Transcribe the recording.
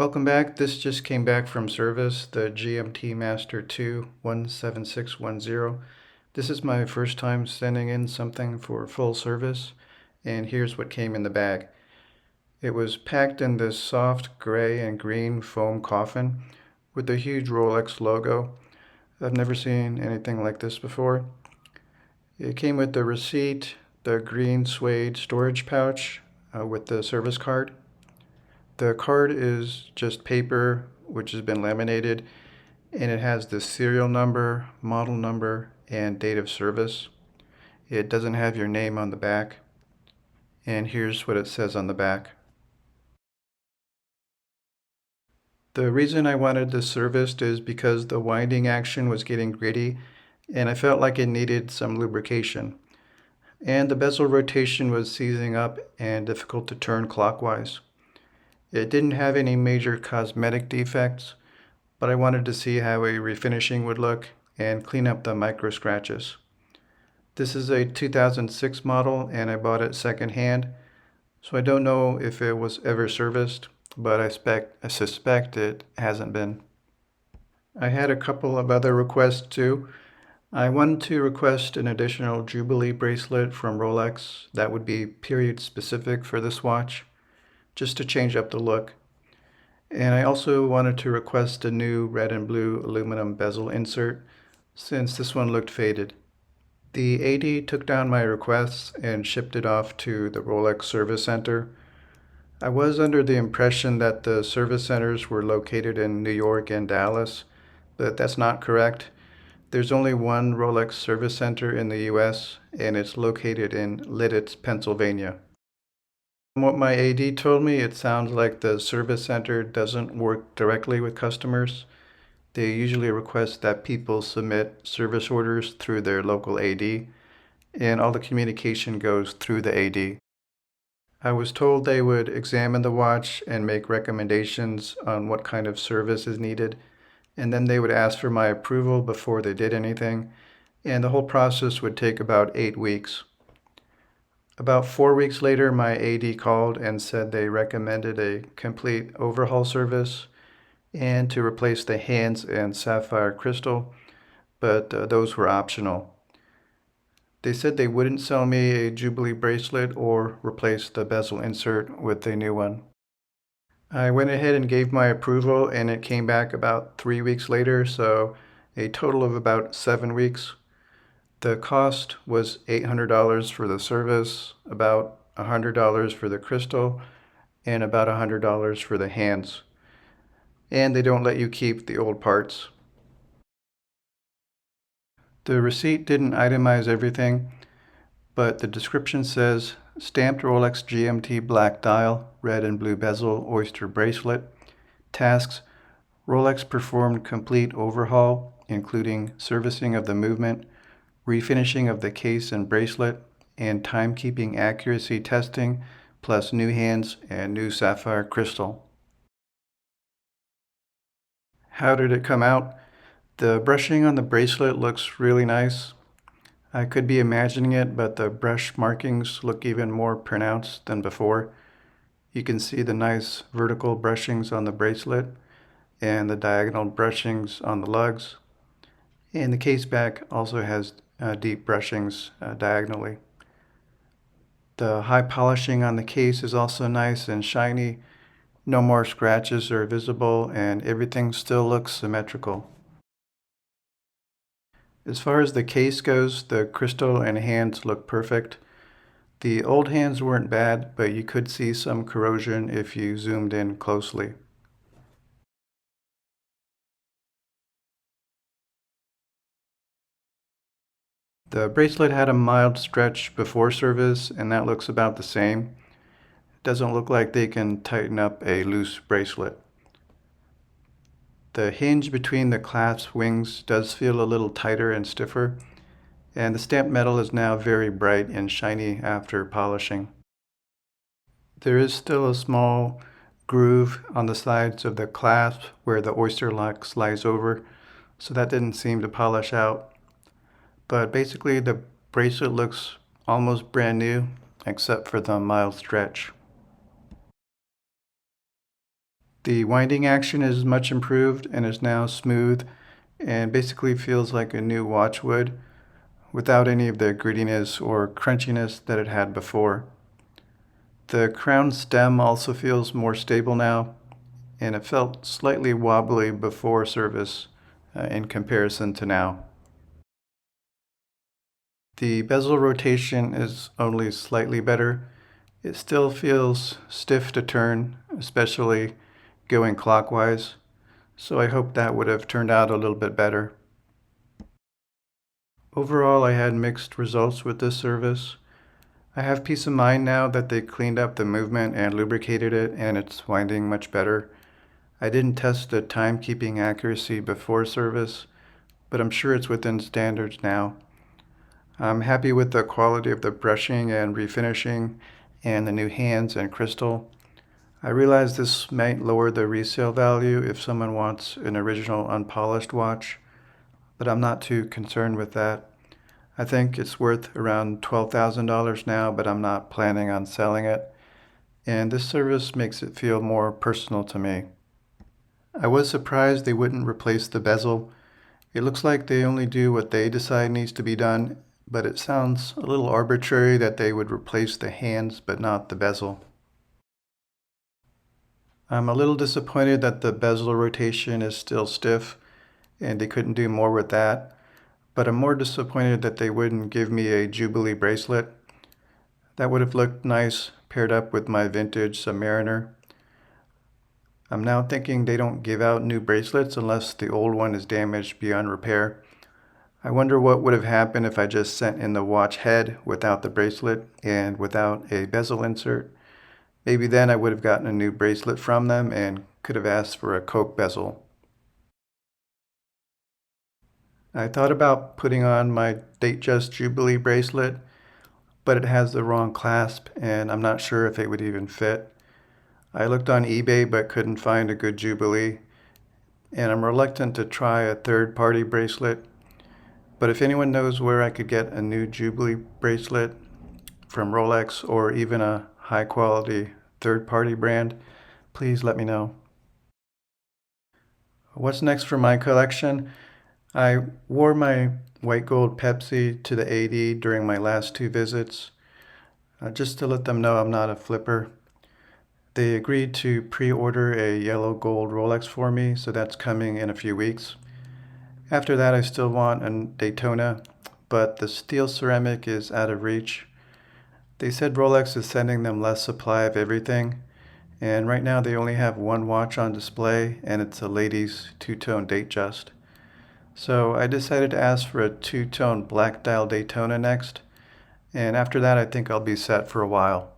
Welcome back. This just came back from service, the GMT Master 2 17610. This is my first time sending in something for full service, and here's what came in the bag. It was packed in this soft gray and green foam coffin with a huge Rolex logo. I've never seen anything like this before. It came with the receipt, the green suede storage pouch with the service card. The card is just paper which has been laminated, and it has the serial number, model number, and date of service. It doesn't have your name on the back. And here's what it says on the back. The reason I wanted this serviced is because the winding action was getting gritty and I felt like it needed some lubrication. And the bezel rotation was seizing up and difficult to turn clockwise. It didn't have any major cosmetic defects, but I wanted to see how a refinishing would look and clean up the micro scratches. This is a 2006 model and I bought it secondhand, so I don't know if it was ever serviced, but I suspect it hasn't been. I had a couple of other requests too. I wanted to request an additional Jubilee bracelet from Rolex that would be period specific for this watch, just to change up the look. And I also wanted to request a new red and blue aluminum bezel insert, since this one looked faded. The AD took down my requests and shipped it off to the Rolex Service Center. I was under the impression that the service centers were located in New York and Dallas, but that's not correct. There's only one Rolex Service Center in the US, and it's located in Lititz, Pennsylvania. From what my AD told me, it sounds like the service center doesn't work directly with customers. They usually request that people submit service orders through their local AD, and all the communication goes through the AD. I was told they would examine the watch and make recommendations on what kind of service is needed, and then they would ask for my approval before they did anything, and the whole process would take about 8 weeks. About 4 weeks later, my AD called and said they recommended a complete overhaul service and to replace the hands and sapphire crystal, but those were optional. They said they wouldn't sell me a Jubilee bracelet or replace the bezel insert with a new one. I went ahead and gave my approval, and it came back about 3 weeks later, so a total of about 7 weeks. The cost was $800 for the service, about $100 for the crystal, and about $100 for the hands. And they don't let you keep the old parts. The receipt didn't itemize everything, but the description says stamped Rolex GMT black dial, red and blue bezel, oyster bracelet. Tasks: Rolex performed complete overhaul, including servicing of the movement, refinishing of the case and bracelet, and timekeeping accuracy testing, plus new hands and new sapphire crystal. How did it come out? The brushing on the bracelet looks really nice. I could be imagining it, but the brush markings look even more pronounced than before. You can see the nice vertical brushings on the bracelet and the diagonal brushings on the lugs. And the case back also has deep brushings diagonally. The high polishing on the case is also nice and shiny. No more scratches are visible, and everything still looks symmetrical. As far as the case goes, the crystal and hands look perfect. The old hands weren't bad, but you could see some corrosion if you zoomed in closely. The bracelet had a mild stretch before service, and that looks about the same. It doesn't look like they can tighten up a loose bracelet. The hinge between the clasp wings does feel a little tighter and stiffer, and the stamped metal is now very bright and shiny after polishing. There is still a small groove on the sides of the clasp where the oyster lock slides over, so that didn't seem to polish out. But basically the bracelet looks almost brand new, except for the mild stretch. The winding action is much improved and is now smooth and basically feels like a new watch would without any of the grittiness or crunchiness that it had before. The crown stem also feels more stable now, and it felt slightly wobbly before service in comparison to now. The bezel rotation is only slightly better. It still feels stiff to turn, especially going clockwise, so I hope that would have turned out a little bit better. Overall, I had mixed results with this service. I have peace of mind now that they cleaned up the movement and lubricated it, and it's winding much better. I didn't test the timekeeping accuracy before service, but I'm sure it's within standards now. I'm happy with the quality of the brushing and refinishing and the new hands and crystal. I realize this might lower the resale value if someone wants an original unpolished watch, but I'm not too concerned with that. I think it's worth around $12,000 now, but I'm not planning on selling it, and this service makes it feel more personal to me. I was surprised they wouldn't replace the bezel. It looks like they only do what they decide needs to be done, but it sounds a little arbitrary that they would replace the hands but not the bezel. I'm a little disappointed that the bezel rotation is still stiff and they couldn't do more with that, but I'm more disappointed that they wouldn't give me a Jubilee bracelet. That would have looked nice paired up with my vintage Submariner. I'm now thinking they don't give out new bracelets unless the old one is damaged beyond repair. I wonder what would have happened if I just sent in the watch head without the bracelet and without a bezel insert. Maybe then I would have gotten a new bracelet from them and could have asked for a Coke bezel. I thought about putting on my Datejust Jubilee bracelet, but it has the wrong clasp and I'm not sure if it would even fit. I looked on eBay but couldn't find a good Jubilee, and I'm reluctant to try a third-party bracelet. But if anyone knows where I could get a new Jubilee bracelet from Rolex or even a high-quality third-party brand, please let me know. What's next for my collection? I wore my white gold Pepsi to the AD during my last two visits, just to let them know I'm not a flipper. They agreed to pre-order a yellow gold Rolex for me, so that's coming in a few weeks. After that, I still want a Daytona, but the steel ceramic is out of reach. They said Rolex is sending them less supply of everything, and right now they only have one watch on display, and it's a ladies two-tone Datejust. So I decided to ask for a two-tone black dial Daytona next, and after that I think I'll be set for a while.